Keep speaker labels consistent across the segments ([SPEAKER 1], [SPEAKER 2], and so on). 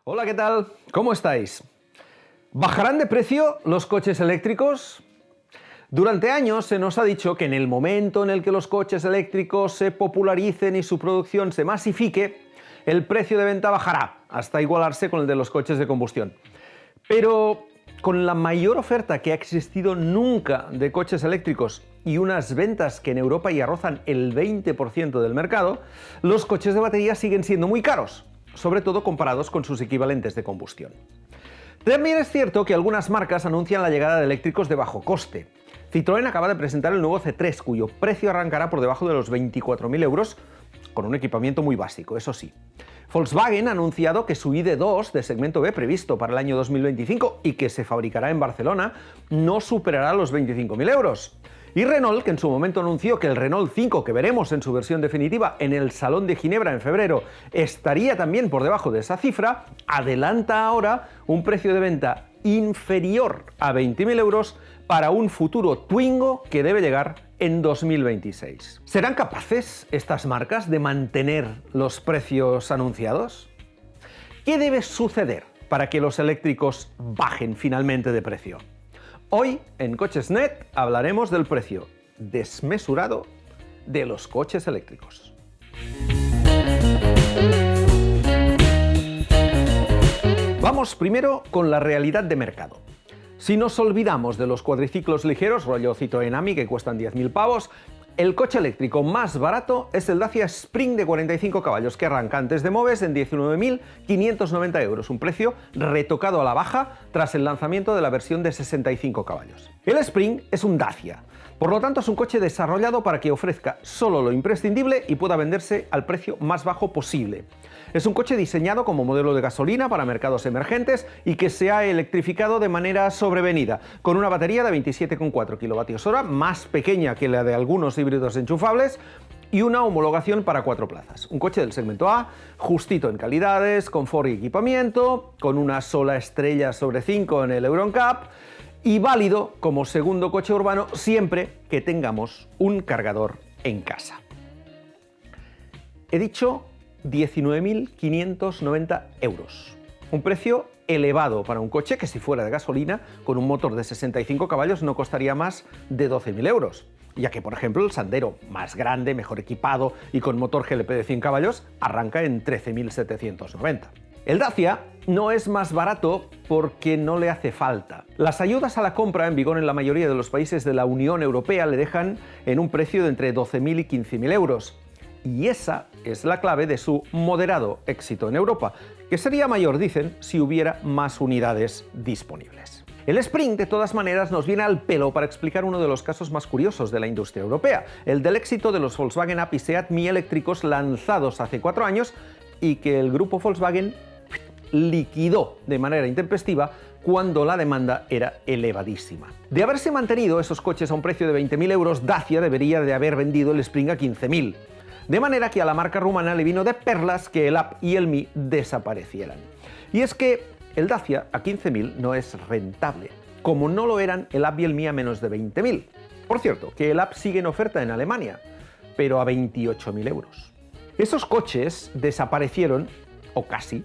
[SPEAKER 1] Hola, ¿qué tal? ¿Cómo estáis? ¿Bajarán de precio los coches eléctricos? Durante años se nos ha dicho que en el momento en el que los coches eléctricos se popularicen y su producción se masifique, el precio de venta bajará hasta igualarse con el de los coches de combustión. Pero con la mayor oferta que ha existido nunca de coches eléctricos y unas ventas que en Europa ya rozan el 20% del mercado, los coches de batería siguen siendo muy caros, sobre todo comparados con sus equivalentes de combustión. También es cierto que algunas marcas anuncian la llegada de eléctricos de bajo coste. Citroën acaba de presentar el nuevo C3, cuyo precio arrancará por debajo de los 24.000 euros, con un equipamiento muy básico, eso sí. Volkswagen ha anunciado que su ID.2 de segmento B, previsto para el año 2025 y que se fabricará en Barcelona, no superará los 25.000 euros. Y Renault, que en su momento anunció que el Renault 5, que veremos en su versión definitiva en el Salón de Ginebra en febrero, estaría también por debajo de esa cifra, adelanta ahora un precio de venta inferior a 20.000 euros para un futuro Twingo que debe llegar en 2026. ¿Serán capaces estas marcas de mantener los precios anunciados? ¿Qué debe suceder para que los eléctricos bajen finalmente de precio? Hoy, en Coches.net, hablaremos del precio desmesurado de los coches eléctricos. Vamos primero con la realidad de mercado. Si nos olvidamos de los cuadriciclos ligeros, rollo Citroën Ami, que cuestan 10.000 pavos, el coche eléctrico más barato es el Dacia Spring de 45 caballos, que arranca antes de Moves en 19.590 euros, un precio retocado a la baja tras el lanzamiento de la versión de 65 caballos. El Spring es un Dacia, por lo tanto es un coche desarrollado para que ofrezca solo lo imprescindible y pueda venderse al precio más bajo posible. Es un coche diseñado como modelo de gasolina para mercados emergentes y que se ha electrificado de manera sobrevenida, con una batería de 27,4 kWh, más pequeña que la de algunos híbridos enchufables, y una homologación para 4 plazas. Un coche del segmento A, justito en calidades, confort y equipamiento, con una sola estrella sobre 5 en el Euro NCAP, y válido como segundo coche urbano siempre que tengamos un cargador en casa. He dicho 19.590 euros. Un precio elevado para un coche que, si fuera de gasolina, con un motor de 65 caballos no costaría más de 12.000 euros, ya que, por ejemplo, el Sandero, más grande, mejor equipado y con motor GLP de 100 caballos, arranca en 13.790. El Dacia no es más barato porque no le hace falta. Las ayudas a la compra en vigor en la mayoría de los países de la Unión Europea le dejan en un precio de entre 12.000 y 15.000 euros. Y esa es la clave de su moderado éxito en Europa, que sería mayor, dicen, si hubiera más unidades disponibles. El Spring, de todas maneras, nos viene al pelo para explicar uno de los casos más curiosos de la industria europea, el del éxito de los Volkswagen Up y Seat Mii eléctricos lanzados hace 4 años y que el grupo Volkswagen liquidó de manera intempestiva cuando la demanda era elevadísima. De haberse mantenido esos coches a un precio de 20.000 euros, Dacia debería de haber vendido el Spring a 15.000. De manera que a la marca rumana le vino de perlas que el Up y el Mii desaparecieran. Y es que el Dacia a 15.000 no es rentable, como no lo eran el Up y el Mii a menos de 20.000. Por cierto, que el Up sigue en oferta en Alemania, pero a 28.000 euros. Esos coches desaparecieron, o casi,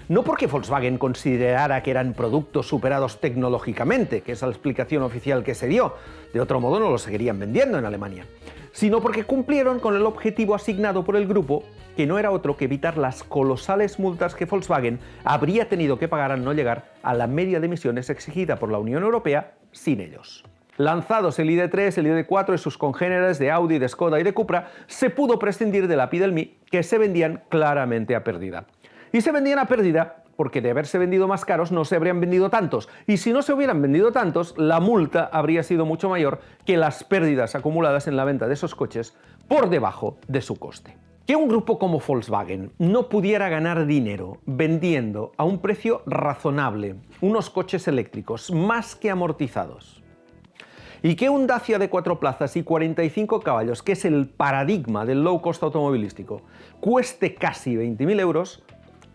[SPEAKER 1] no porque Volkswagen considerara que eran productos superados tecnológicamente, que es la explicación oficial que se dio, de otro modo no los seguirían vendiendo en Alemania, sino porque cumplieron con el objetivo asignado por el grupo, que no era otro que evitar las colosales multas que Volkswagen habría tenido que pagar al no llegar a la media de emisiones exigida por la Unión Europea sin ellos. Lanzados el ID.3, el ID.4 y sus congéneres de Audi, de Skoda y de Cupra, se pudo prescindir del Up y del Mii, que se vendían claramente a pérdida. Y se vendían a pérdida porque de haberse vendido más caros no se habrían vendido tantos, y si no se hubieran vendido tantos, la multa habría sido mucho mayor que las pérdidas acumuladas en la venta de esos coches por debajo de su coste. Que un grupo como Volkswagen no pudiera ganar dinero vendiendo a un precio razonable unos coches eléctricos más que amortizados, y que un Dacia de 4 plazas y 45 caballos, que es el paradigma del low cost automovilístico, cueste casi 20.000 euros,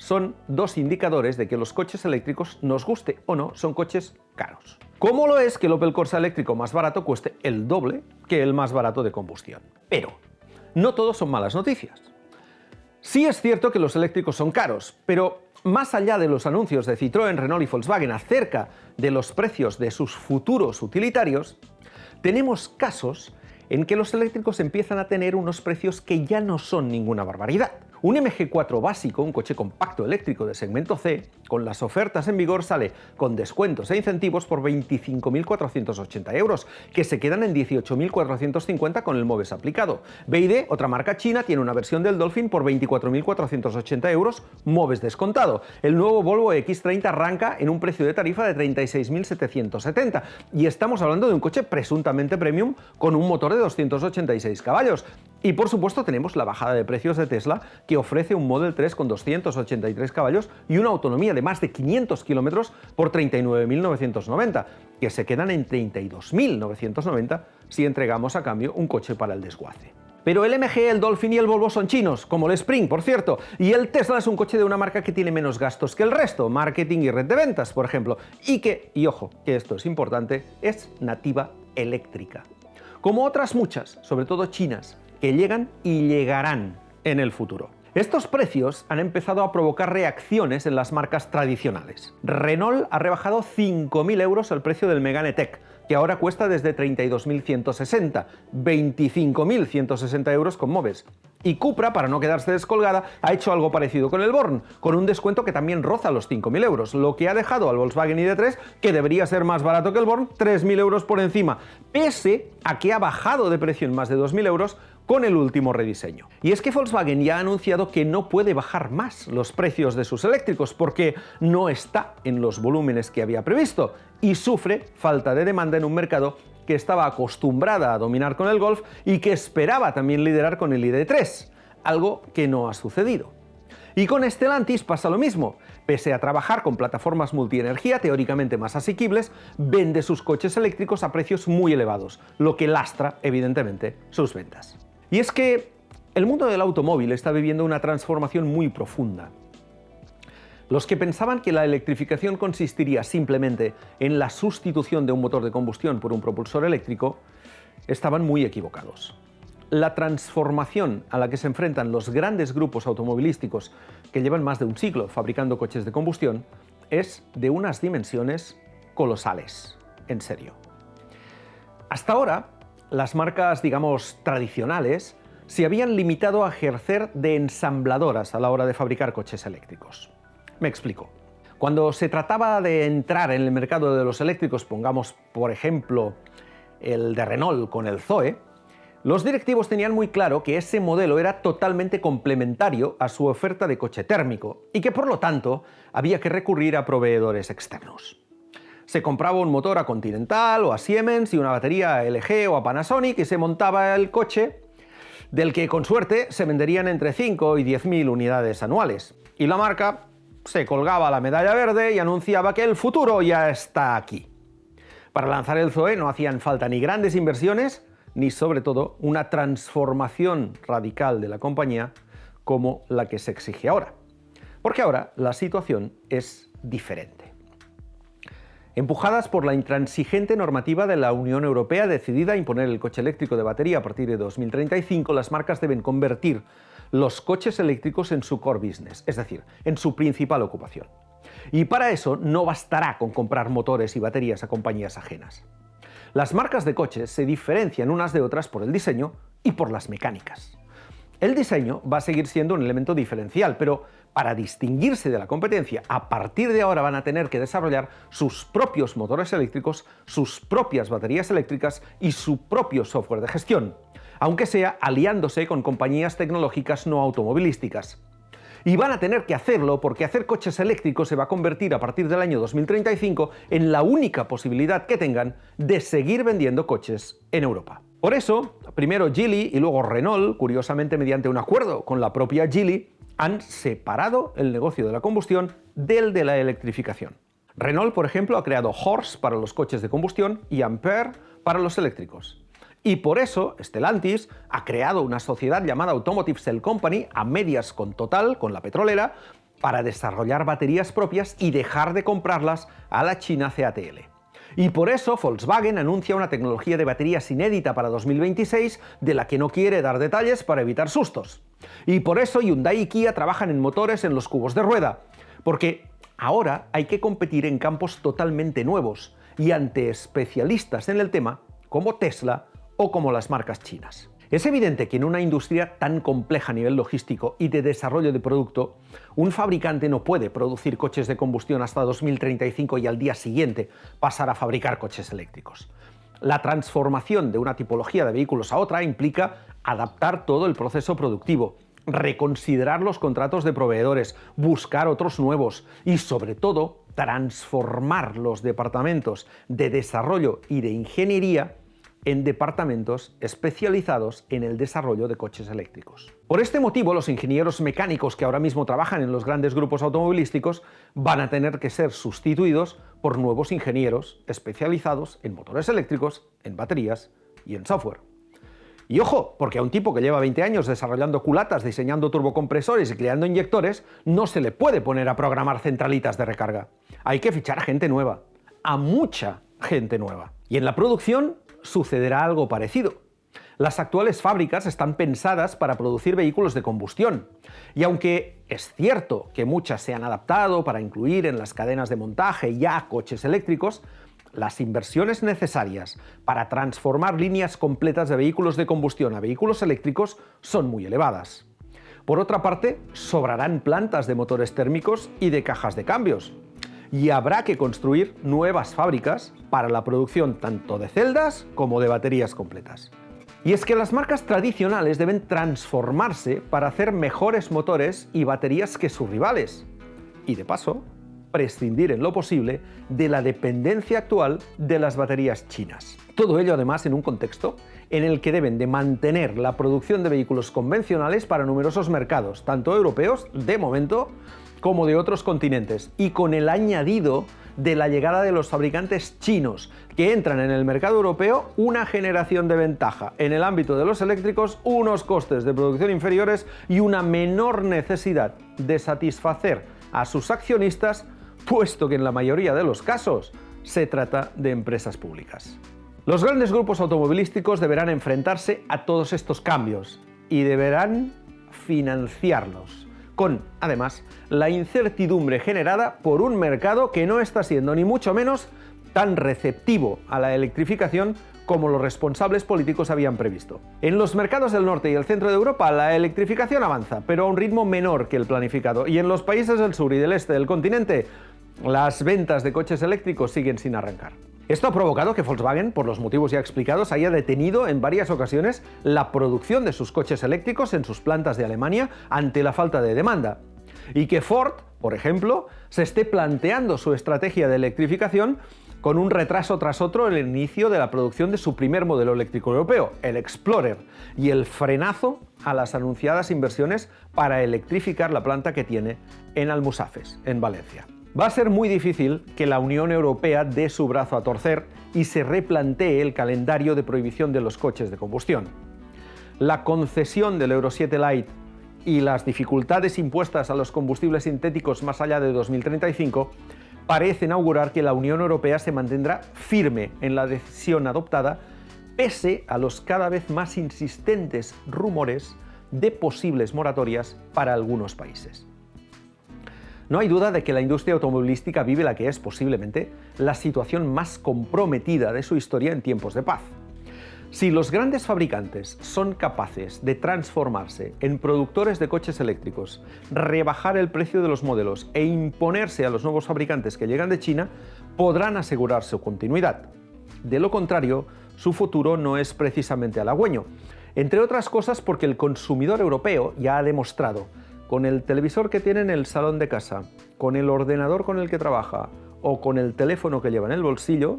[SPEAKER 1] son dos indicadores de que los coches eléctricos, nos guste o no, son coches caros. Como lo es que el Opel Corsa eléctrico más barato cueste el doble que el más barato de combustión. Pero no todo son malas noticias. Sí es cierto que los eléctricos son caros, pero más allá de los anuncios de Citroën, Renault y Volkswagen acerca de los precios de sus futuros utilitarios, tenemos casos en que los eléctricos empiezan a tener unos precios que ya no son ninguna barbaridad. Un MG4 básico, un coche compacto eléctrico de segmento C, con las ofertas en vigor sale con descuentos e incentivos por 25.480 euros, que se quedan en 18.450 con el MOVES aplicado. BYD, otra marca china, tiene una versión del Dolphin por 24.480 euros, MOVES descontado. El nuevo Volvo X30 arranca en un precio de tarifa de 36.770 y estamos hablando de un coche presuntamente premium con un motor de 286 caballos. Y por supuesto tenemos la bajada de precios de Tesla, que ofrece un Model 3 con 283 caballos y una autonomía de más de 500 kilómetros por 39.990, que se quedan en 32.990 si entregamos a cambio un coche para el desguace. Pero el MG, el Dolphin y el Volvo son chinos, como el Spring, por cierto, y el Tesla es un coche de una marca que tiene menos gastos que el resto, marketing y red de ventas, por ejemplo, y ojo, que esto es importante, es nativa eléctrica. Como otras muchas, sobre todo chinas, que llegan y llegarán en el futuro. Estos precios han empezado a provocar reacciones en las marcas tradicionales. Renault ha rebajado 5.000 euros el precio del Megane Tech, que ahora cuesta desde 32.160, 25.160 euros con MOVES. Y Cupra, para no quedarse descolgada, ha hecho algo parecido con el Born, con un descuento que también roza los 5.000 euros, lo que ha dejado al Volkswagen ID3, que debería ser más barato que el Born, 3.000 euros por encima, pese a que ha bajado de precio en más de 2.000 euros con el último rediseño. Y es que Volkswagen ya ha anunciado que no puede bajar más los precios de sus eléctricos porque no está en los volúmenes que había previsto y sufre falta de demanda en un mercado que estaba acostumbrada a dominar con el Golf y que esperaba también liderar con el ID3, algo que no ha sucedido. Y con Stellantis pasa lo mismo. Pese a trabajar con plataformas multienergía teóricamente más asequibles, vende sus coches eléctricos a precios muy elevados, lo que lastra, evidentemente, sus ventas. Y es que el mundo del automóvil está viviendo una transformación muy profunda. Los que pensaban que la electrificación consistiría simplemente en la sustitución de un motor de combustión por un propulsor eléctrico estaban muy equivocados. La transformación a la que se enfrentan los grandes grupos automovilísticos que llevan más de un siglo fabricando coches de combustión es de unas dimensiones colosales, en serio. Hasta ahora, las marcas, digamos, tradicionales se habían limitado a ejercer de ensambladoras a la hora de fabricar coches eléctricos. Me explico. Cuando se trataba de entrar en el mercado de los eléctricos, pongamos por ejemplo el de Renault con el Zoe, los directivos tenían muy claro que ese modelo era totalmente complementario a su oferta de coche térmico y que por lo tanto había que recurrir a proveedores externos. Se compraba un motor a Continental o a Siemens y una batería a LG o a Panasonic y se montaba el coche del que con suerte se venderían entre 5 y 10.000 unidades anuales. Y la marca se colgaba la medalla verde y anunciaba que el futuro ya está aquí. Para lanzar el Zoe no hacían falta ni grandes inversiones ni sobre todo una transformación radical de la compañía como la que se exige ahora. Porque ahora la situación es diferente. Empujadas por la intransigente normativa de la Unión Europea decidida a imponer el coche eléctrico de batería a partir de 2035, las marcas deben convertir los coches eléctricos en su core business, es decir, en su principal ocupación. Y para eso no bastará con comprar motores y baterías a compañías ajenas. Las marcas de coches se diferencian unas de otras por el diseño y por las mecánicas. El diseño va a seguir siendo un elemento diferencial, pero para distinguirse de la competencia, a partir de ahora van a tener que desarrollar sus propios motores eléctricos, sus propias baterías eléctricas y su propio software de gestión, aunque sea aliándose con compañías tecnológicas no automovilísticas. Y van a tener que hacerlo porque hacer coches eléctricos se va a convertir a partir del año 2035 en la única posibilidad que tengan de seguir vendiendo coches en Europa. Por eso, primero Geely y luego Renault, curiosamente mediante un acuerdo con la propia Geely, han separado el negocio de la combustión del de la electrificación. Renault, por ejemplo, ha creado Horse para los coches de combustión y Ampere para los eléctricos. Y por eso Stellantis ha creado una sociedad llamada Automotive Cell Company, a medias con Total, con la petrolera, para desarrollar baterías propias y dejar de comprarlas a la china CATL. Y por eso Volkswagen anuncia una tecnología de baterías inédita para 2026 de la que no quiere dar detalles para evitar sustos. Y por eso Hyundai y Kia trabajan en motores en los cubos de rueda. Porque ahora hay que competir en campos totalmente nuevos y ante especialistas en el tema como Tesla o como las marcas chinas. Es evidente que en una industria tan compleja a nivel logístico y de desarrollo de producto, un fabricante no puede producir coches de combustión hasta 2035 y al día siguiente pasar a fabricar coches eléctricos. La transformación de una tipología de vehículos a otra implica adaptar todo el proceso productivo, reconsiderar los contratos de proveedores, buscar otros nuevos y, sobre todo, transformar los departamentos de desarrollo y de ingeniería en departamentos especializados en el desarrollo de coches eléctricos. Por este motivo, los ingenieros mecánicos que ahora mismo trabajan en los grandes grupos automovilísticos van a tener que ser sustituidos por nuevos ingenieros especializados en motores eléctricos, en baterías y en software. Y ojo, porque a un tipo que lleva 20 años desarrollando culatas, diseñando turbocompresores y creando inyectores, no se le puede poner a programar centralitas de recarga. Hay que fichar a gente nueva, a mucha gente nueva. Y en la producción sucederá algo parecido. Las actuales fábricas están pensadas para producir vehículos de combustión. Y aunque es cierto que muchas se han adaptado para incluir en las cadenas de montaje ya coches eléctricos, las inversiones necesarias para transformar líneas completas de vehículos de combustión a vehículos eléctricos son muy elevadas. Por otra parte, sobrarán plantas de motores térmicos y de cajas de cambios. Y habrá que construir nuevas fábricas para la producción tanto de celdas como de baterías completas. Y es que las marcas tradicionales deben transformarse para hacer mejores motores y baterías que sus rivales. Y de paso, prescindir en lo posible de la dependencia actual de las baterías chinas. Todo ello además en un contexto en el que deben de mantener la producción de vehículos convencionales para numerosos mercados, tanto europeos, de momento, como de otros continentes, y con el añadido de la llegada de los fabricantes chinos, que entran en el mercado europeo una generación de ventaja en el ámbito de los eléctricos, unos costes de producción inferiores y una menor necesidad de satisfacer a sus accionistas, puesto que en la mayoría de los casos se trata de empresas públicas. Los grandes grupos automovilísticos deberán enfrentarse a todos estos cambios y deberán financiarlos, con, además, la incertidumbre generada por un mercado que no está siendo ni mucho menos tan receptivo a la electrificación como los responsables políticos habían previsto. En los mercados del norte y el centro de Europa la electrificación avanza, pero a un ritmo menor que el planificado, y en los países del sur y del este del continente las ventas de coches eléctricos siguen sin arrancar. Esto ha provocado que Volkswagen, por los motivos ya explicados, haya detenido en varias ocasiones la producción de sus coches eléctricos en sus plantas de Alemania ante la falta de demanda. Y que Ford, por ejemplo, se esté planteando su estrategia de electrificación con un retraso tras otro en el inicio de la producción de su primer modelo eléctrico europeo, el Explorer, y el frenazo a las anunciadas inversiones para electrificar la planta que tiene en Almusafes, en Valencia. Va a ser muy difícil que la Unión Europea dé su brazo a torcer y se replantee el calendario de prohibición de los coches de combustión. La concesión del Euro 7 Light y las dificultades impuestas a los combustibles sintéticos más allá de 2035 parecen augurar que la Unión Europea se mantendrá firme en la decisión adoptada, pese a los cada vez más insistentes rumores de posibles moratorias para algunos países. No hay duda de que la industria automovilística vive la que es posiblemente la situación más comprometida de su historia en tiempos de paz. Si los grandes fabricantes son capaces de transformarse en productores de coches eléctricos, rebajar el precio de los modelos e imponerse a los nuevos fabricantes que llegan de China, podrán asegurar su continuidad. De lo contrario, su futuro no es precisamente halagüeño, entre otras cosas porque el consumidor europeo ya ha demostrado, con el televisor que tiene en el salón de casa, con el ordenador con el que trabaja o con el teléfono que lleva en el bolsillo,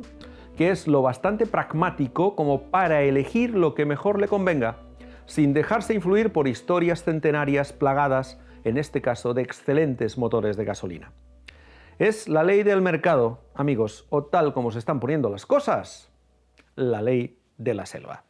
[SPEAKER 1] que es lo bastante pragmático como para elegir lo que mejor le convenga, sin dejarse influir por historias centenarias plagadas, en este caso, de excelentes motores de gasolina. Es la ley del mercado, amigos, o tal como se están poniendo las cosas, la ley de la selva.